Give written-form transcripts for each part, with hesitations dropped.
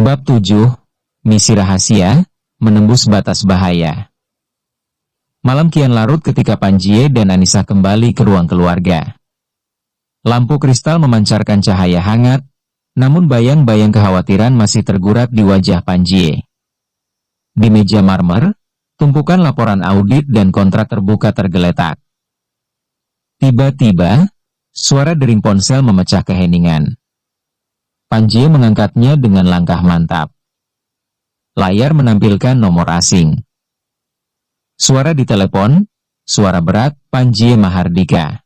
Bab 7, Misi Rahasia, Menembus Batas Bahaya. Malam kian larut ketika Panjie dan Anissa kembali ke ruang keluarga. Lampu kristal memancarkan cahaya hangat, namun bayang-bayang kekhawatiran masih tergurat di wajah Panjie. Di meja marmer, tumpukan laporan audit dan kontrak terbuka tergeletak. Tiba-tiba, suara dering ponsel memecah keheningan. Panjie mengangkatnya dengan langkah mantap. Layar menampilkan nomor asing. Suara di telepon, suara berat, Panjie Mahardika.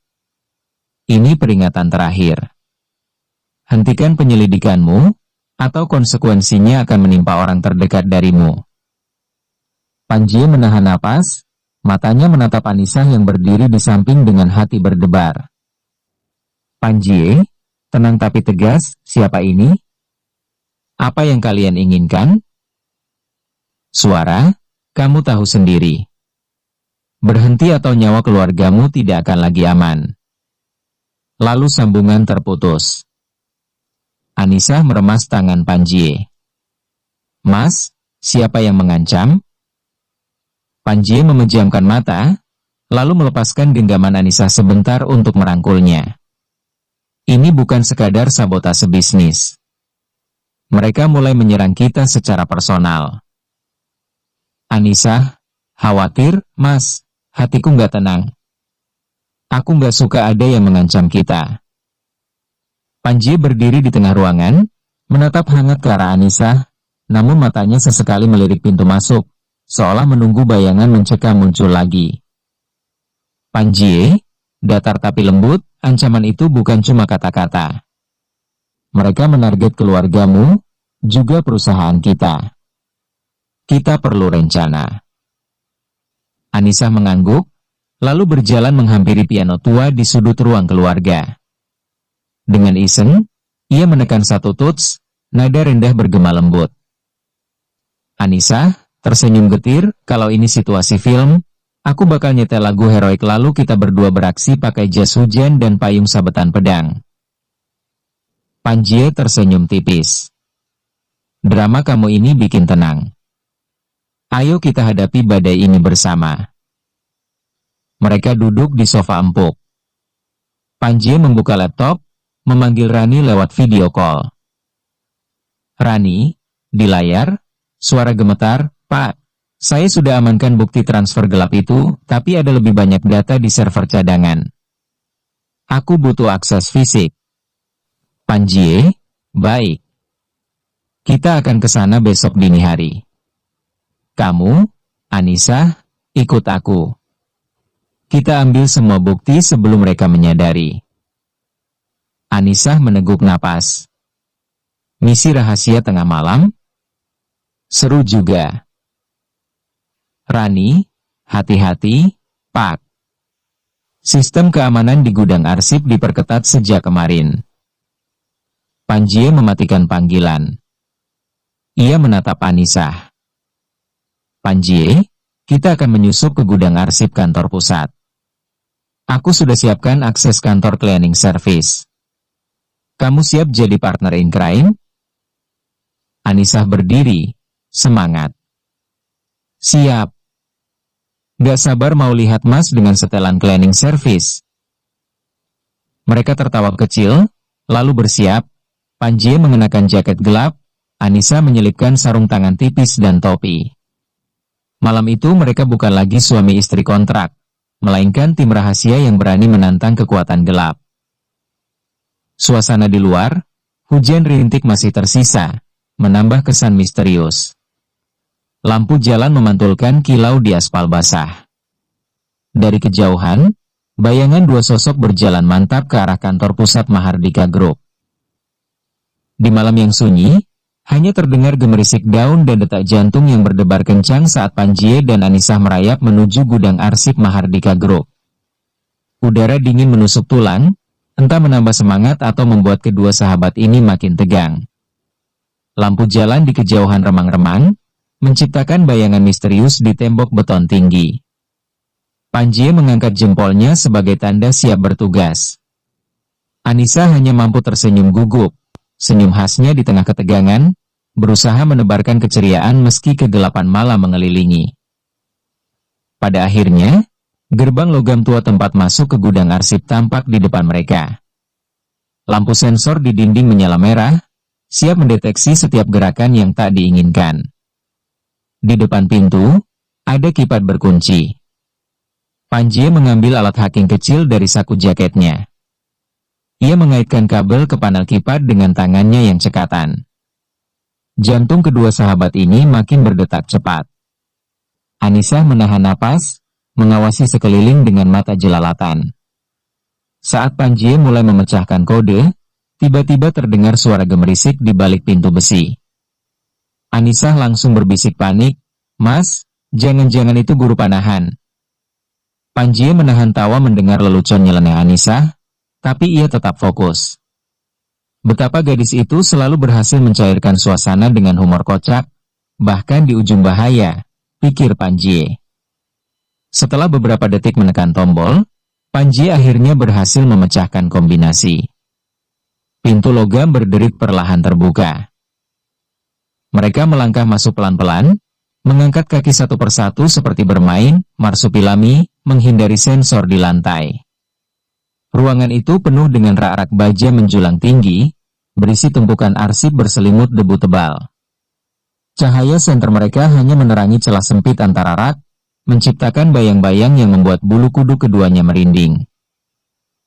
Ini peringatan terakhir. Hentikan penyelidikanmu, atau konsekuensinya akan menimpa orang terdekat darimu. Panjie menahan napas, matanya menatap Anissa yang berdiri di samping dengan hati berdebar. Panjie, tenang tapi tegas, siapa ini? Apa yang kalian inginkan? Suara, kamu tahu sendiri. Berhenti atau nyawa keluargamu tidak akan lagi aman. Lalu sambungan terputus. Anissa meremas tangan Panjie. Mas, siapa yang mengancam? Panjie memejamkan mata, lalu melepaskan genggaman Anissa sebentar untuk merangkulnya. Ini bukan sekadar sabotase bisnis. Mereka mulai menyerang kita secara personal. Anissa, khawatir, Mas, hatiku nggak tenang. Aku nggak suka ada yang mengancam kita. Panjie berdiri di tengah ruangan, menatap hangat ke arah Anissa, namun matanya sesekali melirik pintu masuk, seolah menunggu bayangan mencekam muncul lagi. Panjie, datar tapi lembut, ancaman itu bukan cuma kata-kata. Mereka menarget keluargamu, juga perusahaan kita. Kita perlu rencana. Anissa mengangguk, lalu berjalan menghampiri piano tua di sudut ruang keluarga. Dengan iseng, ia menekan satu tuts, nada rendah bergema lembut. Anissa tersenyum getir, kalau ini situasi film, aku bakal nyetel lagu heroik lalu kita berdua beraksi pakai jas hujan dan payung sabetan pedang. Panjie tersenyum tipis. Drama kamu ini bikin tenang. Ayo kita hadapi badai ini bersama. Mereka duduk di sofa empuk. Panjie membuka laptop, memanggil Rani lewat video call. Rani, di layar, suara gemetar, Pak, saya sudah amankan bukti transfer gelap itu, tapi ada lebih banyak data di server cadangan. Aku butuh akses fisik. Panjie, baik. Kita akan ke sana besok dini hari. Kamu, Anissa, ikut aku. Kita ambil semua bukti sebelum mereka menyadari. Anissa meneguk napas. Misi rahasia tengah malam? Seru juga. Rani, hati-hati, Pak. Sistem keamanan di gudang arsip diperketat sejak kemarin. Panjie mematikan panggilan. Ia menatap Anissa. Panjie, kita akan menyusup ke gudang arsip kantor pusat. Aku sudah siapkan akses kantor cleaning service. Kamu siap jadi partner in crime? Anissa berdiri, semangat. Siap. Gak sabar mau lihat Mas dengan setelan cleaning service. Mereka tertawa kecil, lalu bersiap. Panjie mengenakan jaket gelap, Anissa menyelipkan sarung tangan tipis dan topi. Malam itu mereka bukan lagi suami istri kontrak, melainkan tim rahasia yang berani menantang kekuatan gelap. Suasana di luar, hujan rintik masih tersisa, menambah kesan misterius. Lampu jalan memantulkan kilau di aspal basah. Dari kejauhan, bayangan dua sosok berjalan mantap ke arah kantor pusat Mahardika Group. Di malam yang sunyi, hanya terdengar gemerisik daun dan detak jantung yang berdebar kencang saat Panjie dan Anissa merayap menuju gudang arsip Mahardika Group. Udara dingin menusuk tulang, entah menambah semangat atau membuat kedua sahabat ini makin tegang. Lampu jalan di kejauhan remang-remang, menciptakan bayangan misterius di tembok beton tinggi. Panjie mengangkat jempolnya sebagai tanda siap bertugas. Anissa hanya mampu tersenyum gugup. Senyum khasnya di tengah ketegangan, berusaha menebarkan keceriaan meski kegelapan malam mengelilingi. Pada akhirnya, gerbang logam tua tempat masuk ke gudang arsip tampak di depan mereka. Lampu sensor di dinding menyala merah, siap mendeteksi setiap gerakan yang tak diinginkan. Di depan pintu, ada kipat berkunci. Panji mengambil alat hacking kecil dari saku jaketnya. Ia mengaitkan kabel ke panel kipat dengan tangannya yang cekatan. Jantung kedua sahabat ini makin berdetak cepat. Anissa menahan napas, mengawasi sekeliling dengan mata jelalatan. Saat Panji mulai memecahkan kode, tiba-tiba terdengar suara gemerisik di balik pintu besi. Anissa langsung berbisik panik, "Mas, jangan-jangan itu guru panahan." Panji menahan tawa mendengar lelucon nyeleneh Anissa, tapi ia tetap fokus. Betapa gadis itu selalu berhasil mencairkan suasana dengan humor kocak, bahkan di ujung bahaya, pikir Panji. Setelah beberapa detik menekan tombol, Panji akhirnya berhasil memecahkan kombinasi. Pintu logam berderit perlahan terbuka. Mereka melangkah masuk pelan-pelan, mengangkat kaki satu persatu seperti bermain marsupilami, menghindari sensor di lantai. Ruangan itu penuh dengan rak-rak baja menjulang tinggi, berisi tumpukan arsip berselimut debu tebal. Cahaya senter mereka hanya menerangi celah sempit antara rak, menciptakan bayang-bayang yang membuat bulu kuduk keduanya merinding.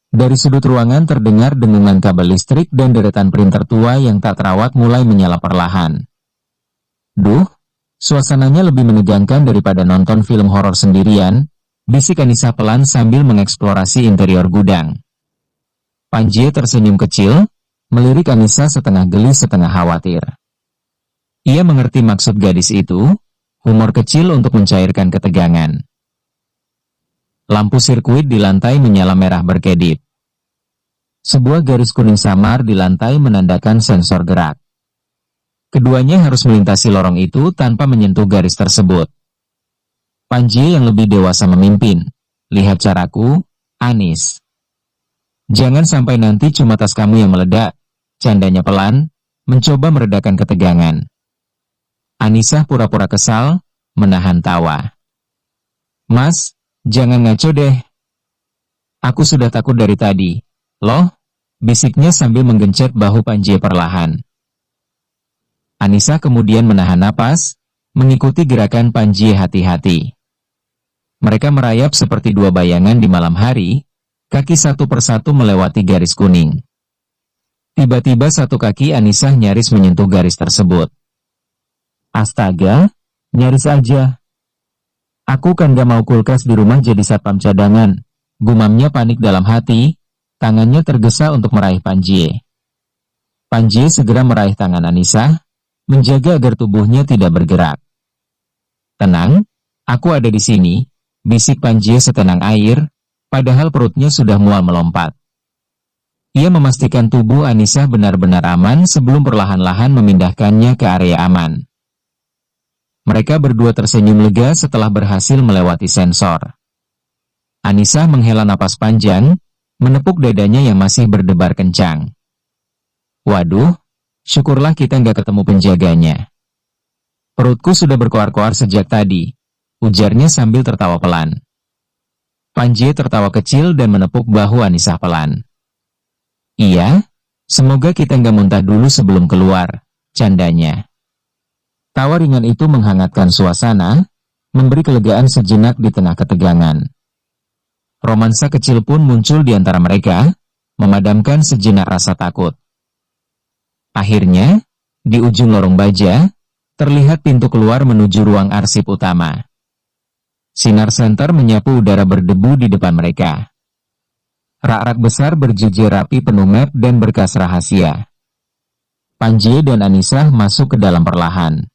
Dari sudut ruangan terdengar dengungan kabel listrik dan deretan printer tua yang tak terawat mulai menyala perlahan. "Duh, suasananya lebih menegangkan daripada nonton film horor sendirian," bisik Anissa pelan sambil mengeksplorasi interior gudang. Panji tersenyum kecil, melirik Anissa setengah geli setengah khawatir. Ia mengerti maksud gadis itu, humor kecil untuk mencairkan ketegangan. Lampu sirkuit di lantai menyala merah berkedip. Sebuah garis kuning samar di lantai menandakan sensor gerak. Keduanya harus melintasi lorong itu tanpa menyentuh garis tersebut. Panji yang lebih dewasa memimpin. "Lihat caraku, Anis. Jangan sampai nanti cuma tas kamu yang meledak," candanya pelan, mencoba meredakan ketegangan. Anissa pura-pura kesal, menahan tawa. "Mas, jangan ngaco deh. Aku sudah takut dari tadi." "Loh?" bisiknya sambil menggencet bahu Panji perlahan. Anissa kemudian menahan napas, mengikuti gerakan Panji hati-hati. Mereka merayap seperti dua bayangan di malam hari, kaki satu persatu melewati garis kuning. Tiba-tiba satu kaki Anissa nyaris menyentuh garis tersebut. "Astaga, nyaris aja. Aku kan gak mau kulkas di rumah jadi satpam cadangan," gumamnya panik dalam hati, tangannya tergesa untuk meraih Panji. Panji segera meraih tangan Anissa, menjaga agar tubuhnya tidak bergerak. "Tenang, aku ada di sini," bisik Panji setenang air, padahal perutnya sudah mual melompat. Ia memastikan tubuh Anissa benar-benar aman sebelum perlahan-lahan memindahkannya ke area aman. Mereka berdua tersenyum lega setelah berhasil melewati sensor. Anissa menghela napas panjang, menepuk dadanya yang masih berdebar kencang. "Waduh, syukurlah kita nggak ketemu penjaganya. Perutku sudah berkoar-koar sejak tadi," ujarnya sambil tertawa pelan. Panji tertawa kecil dan menepuk bahu Anissa pelan. "Iya, semoga kita nggak muntah dulu sebelum keluar," candanya. Tawa ringan itu menghangatkan suasana, memberi kelegaan sejenak di tengah ketegangan. Romansa kecil pun muncul di antara mereka, memadamkan sejenak rasa takut. Akhirnya, di ujung lorong baja, terlihat pintu keluar menuju ruang arsip utama. Sinar senter menyapu udara berdebu di depan mereka. Rak-rak besar berjejer rapi penuh map dan berkas rahasia. Panji dan Anissa masuk ke dalam perlahan.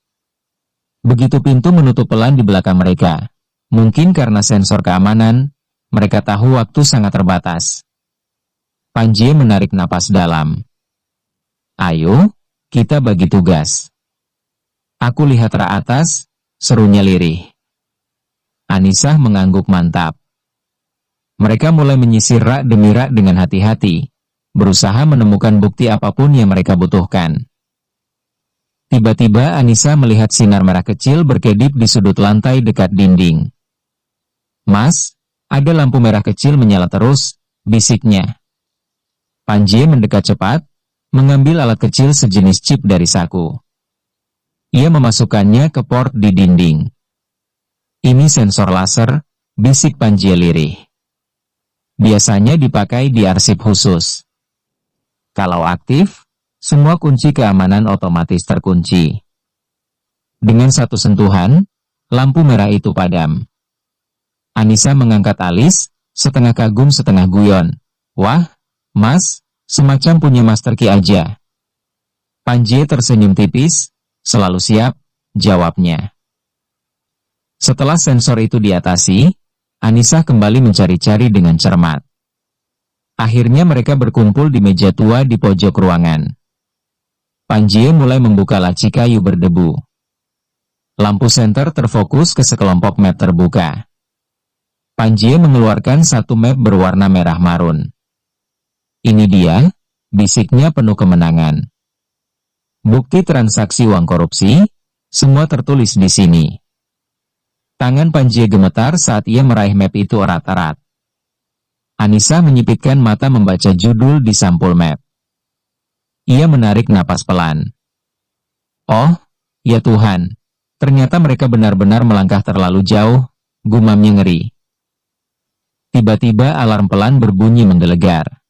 Begitu pintu menutup pelan di belakang mereka, mungkin karena sensor keamanan, mereka tahu waktu sangat terbatas. Panji menarik napas dalam. "Ayo, kita bagi tugas." "Aku lihat rak atas," serunya lirih. Anissa mengangguk mantap. Mereka mulai menyisir rak demi rak dengan hati-hati, berusaha menemukan bukti apapun yang mereka butuhkan. Tiba-tiba Anissa melihat sinar merah kecil berkedip di sudut lantai dekat dinding. "Mas, ada lampu merah kecil menyala terus," bisiknya. Panji mendekat cepat, mengambil alat kecil sejenis chip dari saku. Ia memasukkannya ke port di dinding. "Ini sensor laser," bisik Panji lirih. "Biasanya dipakai di arsip khusus. Kalau aktif, semua kunci keamanan otomatis terkunci." Dengan satu sentuhan, lampu merah itu padam. Anissa mengangkat alis, setengah kagum setengah guyon. "Wah, Mas, semacam punya master key aja." Panji tersenyum tipis, "Selalu siap," jawabnya. Setelah sensor itu diatasi, Anissa kembali mencari-cari dengan cermat. Akhirnya mereka berkumpul di meja tua di pojok ruangan. Panji mulai membuka laci kayu berdebu. Lampu senter terfokus ke sekelompok map terbuka. Panji mengeluarkan satu map berwarna merah marun. "Ini dia," bisiknya penuh kemenangan. "Bukti transaksi uang korupsi, semua tertulis di sini." Tangan Panji gemetar saat ia meraih map itu erat-erat. Anissa menyipitkan mata membaca judul di sampul map. Ia menarik napas pelan. "Oh, ya Tuhan, ternyata mereka benar-benar melangkah terlalu jauh," gumamnya ngeri. Tiba-tiba alarm pelan berbunyi menggelegar.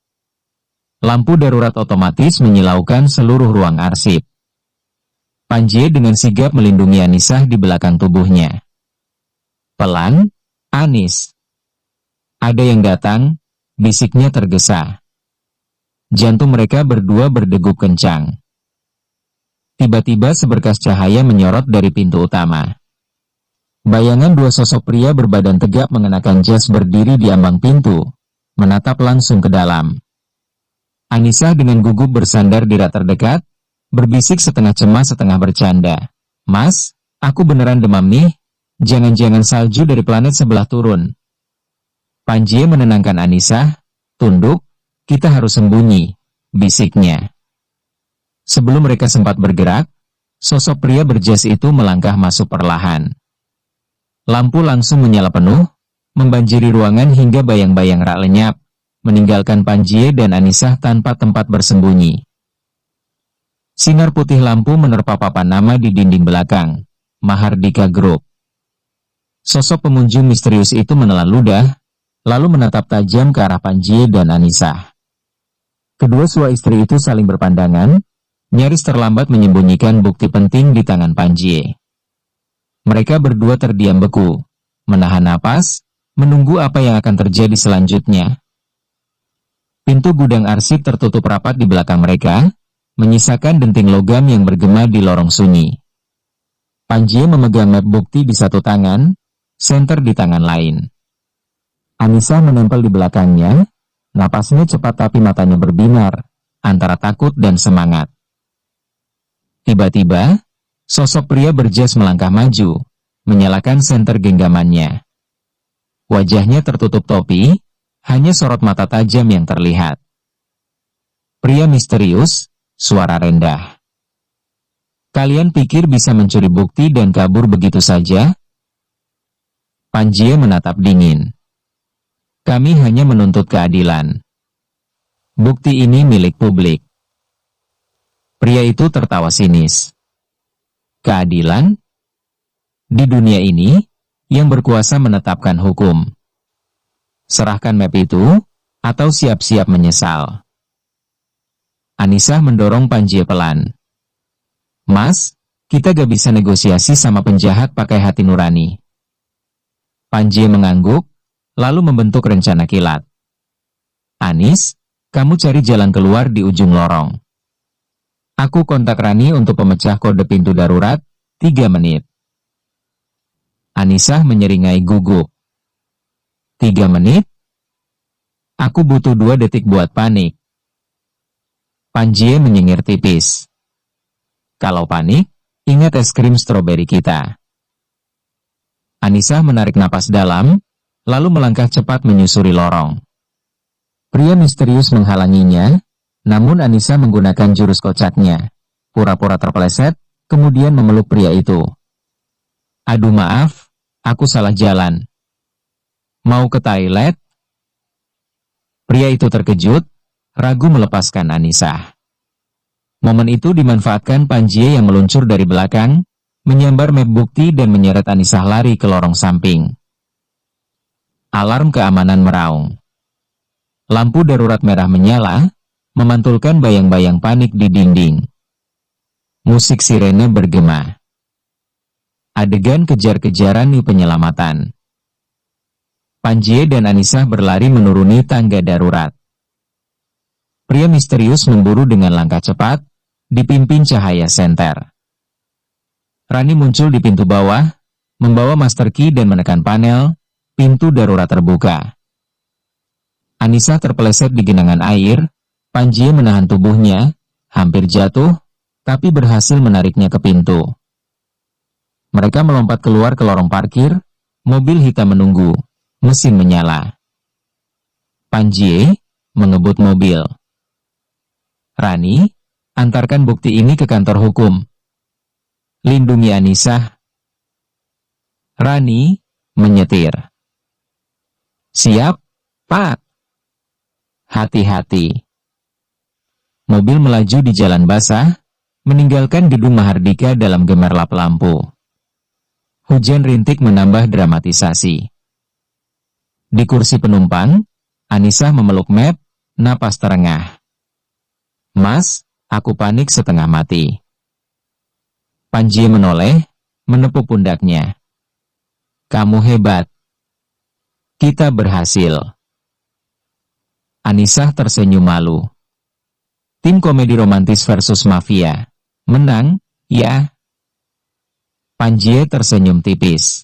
Lampu darurat otomatis menyilaukan seluruh ruang arsip. Panji dengan sigap melindungi Anissa di belakang tubuhnya. "Pelan, Anis. Ada yang datang," bisiknya tergesa. Jantung mereka berdua berdegup kencang. Tiba-tiba seberkas cahaya menyorot dari pintu utama. Bayangan dua sosok pria berbadan tegap mengenakan jas berdiri di ambang pintu, menatap langsung ke dalam. Anissa dengan gugup bersandar di rak terdekat, berbisik setengah cemas setengah bercanda. "Mas, aku beneran demam nih, jangan-jangan salju dari planet sebelah turun." Panji menenangkan Anissa. "Tunduk, kita harus sembunyi," bisiknya. Sebelum mereka sempat bergerak, sosok pria berjas itu melangkah masuk perlahan. Lampu langsung menyala penuh, membanjiri ruangan hingga bayang-bayang rak lenyap, meninggalkan Panji dan Anissa tanpa tempat bersembunyi. Sinar putih lampu menerpa papan nama di dinding belakang, Mahardika Group. Sosok pengunjung misterius itu menelan ludah, lalu menatap tajam ke arah Panji dan Anissa. Kedua suami istri itu saling berpandangan, nyaris terlambat menyembunyikan bukti penting di tangan Panji. Mereka berdua terdiam beku, menahan napas, menunggu apa yang akan terjadi selanjutnya. Pintu gudang arsip tertutup rapat di belakang mereka, menyisakan denting logam yang bergema di lorong sunyi. Panji memegang map bukti di satu tangan, senter di tangan lain. Anissa menempel di belakangnya, napasnya cepat tapi matanya berbinar, antara takut dan semangat. Tiba-tiba, sosok pria berjas melangkah maju, menyalakan senter genggamannya. Wajahnya tertutup topi, hanya sorot mata tajam yang terlihat. Pria misterius, suara rendah. "Kalian pikir bisa mencuri bukti dan kabur begitu saja?" Panji menatap dingin. "Kami hanya menuntut keadilan. Bukti ini milik publik." Pria itu tertawa sinis. "Keadilan? Di dunia ini, yang berkuasa menetapkan hukum. Serahkan map itu, atau siap-siap menyesal." Anissa mendorong Panji pelan. "Mas, kita gak bisa negosiasi sama penjahat pakai hati nurani." Panji mengangguk, lalu membentuk rencana kilat. "Anis, kamu cari jalan keluar di ujung lorong. Aku kontak Rani untuk pemecah kode pintu darurat, 3 menit. Anissa menyeringai gugup. 3 menit? Aku butuh 2 detik buat panik. Panji menyengir tipis. Kalau panik, ingat es krim stroberi kita. Anissa menarik napas dalam, lalu melangkah cepat menyusuri lorong. Pria misterius menghalanginya, namun Anissa menggunakan jurus kocaknya. Pura-pura terpeleset, kemudian memeluk pria itu. Aduh maaf, aku salah jalan. Mau ke toilet? Pria itu terkejut, ragu melepaskan Anissa. Momen itu dimanfaatkan Panjie yang meluncur dari belakang, menyambar map bukti dan menyeret Anissa lari ke lorong samping. Alarm keamanan meraung. Lampu darurat merah menyala, memantulkan bayang-bayang panik di dinding. Musik sirene bergema. Adegan kejar-kejaran di penyelamatan. Panjie dan Anissa berlari menuruni tangga darurat. Pria misterius memburu dengan langkah cepat, dipimpin cahaya senter. Rani muncul di pintu bawah, membawa master key dan menekan panel, pintu darurat terbuka. Anissa terpeleset di genangan air, Panjie menahan tubuhnya, hampir jatuh, tapi berhasil menariknya ke pintu. Mereka melompat keluar ke lorong parkir, mobil hitam menunggu, mesin menyala. Panjie mengebut mobil. Rani, antarkan bukti ini ke kantor hukum. Lindungi Anissa. Rani menyetir. Siap, Pak. Hati-hati. Mobil melaju di jalan basah, meninggalkan gedung Mahardika dalam gemerlap lampu. Hujan rintik menambah dramatisasi. Di kursi penumpang, Anissa memeluk map, napas terengah. Mas, aku panik setengah mati. Panjie menoleh, menepuk pundaknya. Kamu hebat. Kita berhasil. Anissa tersenyum malu. Tim komedi romantis versus mafia. Menang, ya? Panjie tersenyum tipis.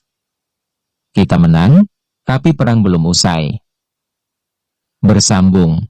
Kita menang, tapi perang belum usai. Bersambung.